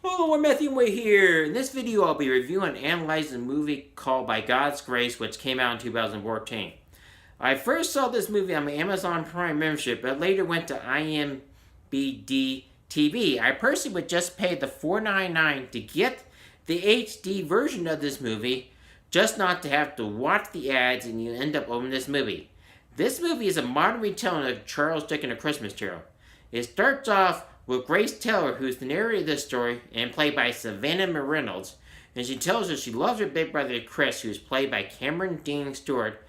Hello, I'm Matthew Way here. In this video, I'll be reviewing and analyzing a movie called By God's Grace, which came out in 2014. I first saw this movie on my Amazon Prime membership, but later went to IMDb TV. I personally would just pay the $4.99 to get the HD version of this movie, just not to have to watch the ads and you end up owning this movie. This movie is a modern retelling of Charles Dickens' A Christmas Carol. It starts off with Grace Taylor, who's the narrator of this story, and played by Savannah Reynolds, and she tells us she loves her big brother Chris, who is played by Cameron Dean Stewart,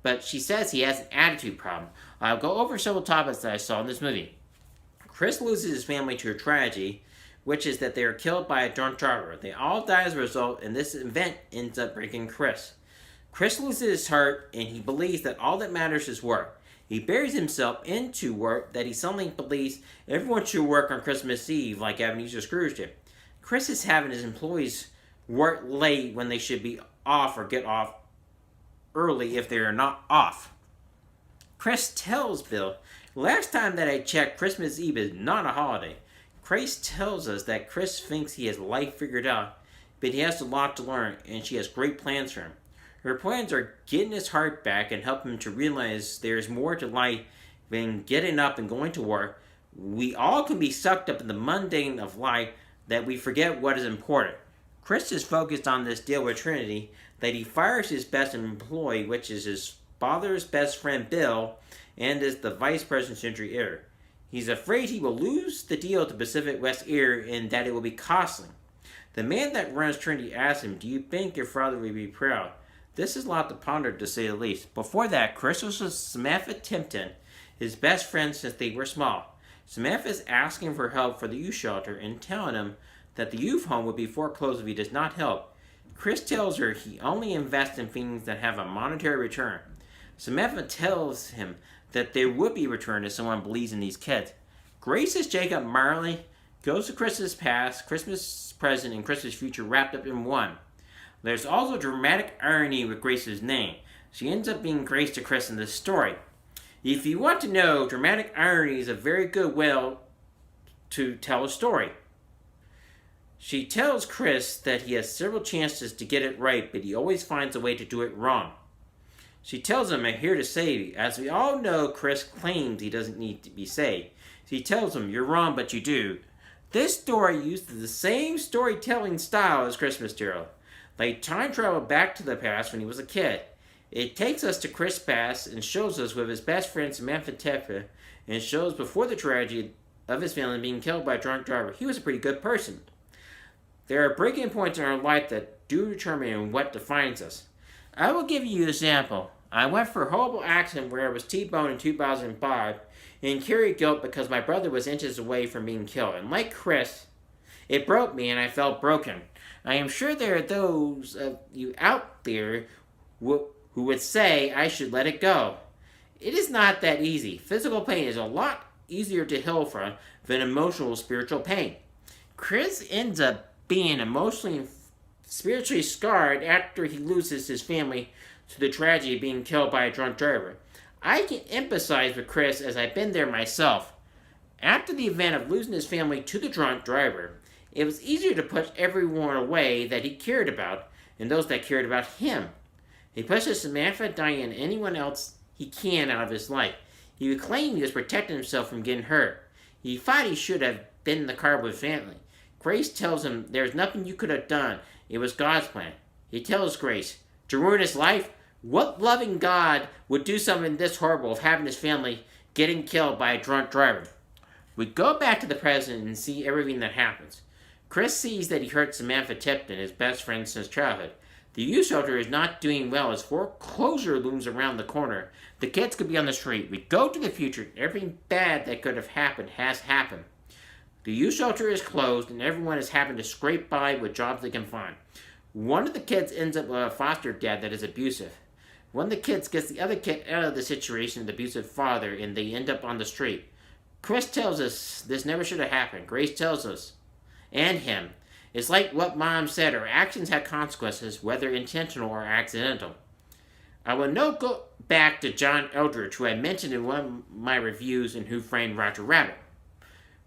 but she says he has an attitude problem. I'll go over several topics that I saw in this movie. Chris loses his family to a tragedy, which is that they are killed by a drunk driver. They all die as a result, and this event ends up breaking Chris. Chris loses his heart, and he believes that all that matters is work. He buries himself into work that he suddenly believes everyone should work on Christmas Eve like Ebenezer Scrooge did. Chris is having his employees work late when they should be off or get off early if they are not off. Chris tells Bill, last time that I checked, Christmas Eve is not a holiday. Grace tells us that Chris thinks he has life figured out, but he has a lot to learn, and she has great plans for him. Her plans are getting his heart back and help him to realize there is more to life than getting up and going to work. We all can be sucked up in the mundane of life that we forget what is important. Chris is focused on this deal with Trinity that he fires his best employee, which is his father's best friend Bill, and is the vice president's century heir. He's afraid he will lose the deal to Pacific West Air and that it will be costly. The man that runs Trinity asks him, do you think your father would be proud? This is a lot to ponder, to say the least. Before that, Chris was with Samantha Tipton, his best friend since they were small. Samantha is asking for help for the youth shelter and telling him that the youth home would be foreclosed if he does not help. Chris tells her he only invests in things that have a monetary return. Samantha tells him that there would be a return if someone believes in these kids. Grace as Jacob Marley goes to Christmas past, Christmas present, and Christmas future wrapped up in one. There's also dramatic irony with Grace's name. She ends up being Grace to Chris in this story. If you want to know, dramatic irony is a very good way to tell a story. She tells Chris that he has several chances to get it right, but he always finds a way to do it wrong. She tells him, I'm here to save you. As we all know, Chris claims he doesn't need to be saved. She tells him, you're wrong, but you do. This story uses the same storytelling style as Christmas Carol. They time travel back to the past when he was a kid. It takes us to Chris' past and shows us with his best friend Samantha Tepper, and shows before the tragedy of his family being killed by a drunk driver. He was a pretty good person. There are breaking points in our life that do determine what defines us. I will give you an example. I went for a horrible accident where I was T-boned in 2005 and carried guilt because my brother was inches away from being killed. And like Chris, it broke me and I felt broken. I am sure there are those of you out there who would say I should let it go. It is not that easy. Physical pain is a lot easier to heal from than emotional or spiritual pain. Chris ends up being emotionally and spiritually scarred after he loses his family to the tragedy of being killed by a drunk driver. I can empathize with Chris as I've been there myself. After the event of losing his family to the drunk driver, it was easier to push everyone away that he cared about and those that cared about him. He pushes Samantha, Diane, and anyone else he can out of his life. He would claim he was protecting himself from getting hurt. He thought he should have been in the car with his family. Grace tells him there's nothing you could have done. It was God's plan. He tells Grace, to ruin his life? What loving God would do something this horrible of having his family getting killed by a drunk driver? We go back to the present and see everything that happens. Chris sees that he hurt Samantha Tipton, his best friend since childhood. The youth shelter is not doing well as foreclosure looms around the corner. The kids could be on the street. We go to the future. Everything bad that could have happened has happened. The youth shelter is closed and everyone is having to scrape by with jobs they can find. One of the kids ends up with a foster dad that is abusive. One of the kids gets the other kid out of the situation, the abusive father, and they end up on the street. Chris tells us this never should have happened. Grace tells us, and him, it's like what Mom said, our actions have consequences, whether intentional or accidental. I will now go back to John Eldridge, who I mentioned in one of my reviews in Who Framed Roger Rabbit.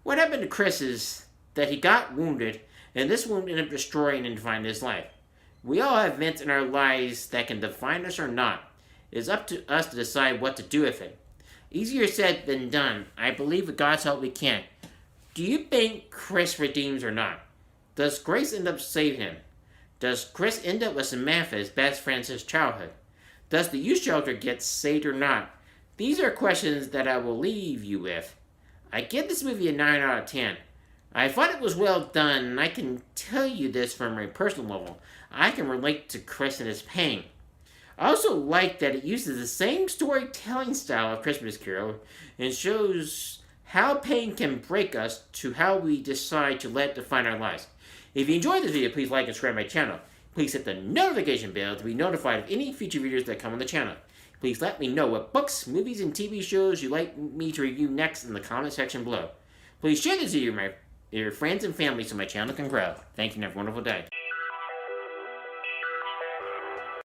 What happened to Chris is that he got wounded and this won't end up destroying and defining his life. We all have events in our lives that can define us or not. It is up to us to decide what to do with it. Easier said than done. I believe with God's help we can. Do you think Chris redeems or not? Does Grace end up saving him? Does Chris end up with Samantha, his best friend since childhood? Does the youth shelter get saved or not? These are questions that I will leave you with. I give this movie a 9 out of 10. I thought it was well done, and I can tell you this from a personal level. I can relate to Chris and his pain. I also like that it uses the same storytelling style of Christmas Carol and shows how pain can break us to how we decide to let it define our lives. If you enjoyed this video, please like and subscribe to my channel. Please hit the notification bell to be notified of any future videos that come on the channel. Please let me know what books, movies, and TV shows you'd like me to review next in the comment section below. Please share this video with your friends and family so my channel can grow. Thank you and have a wonderful day.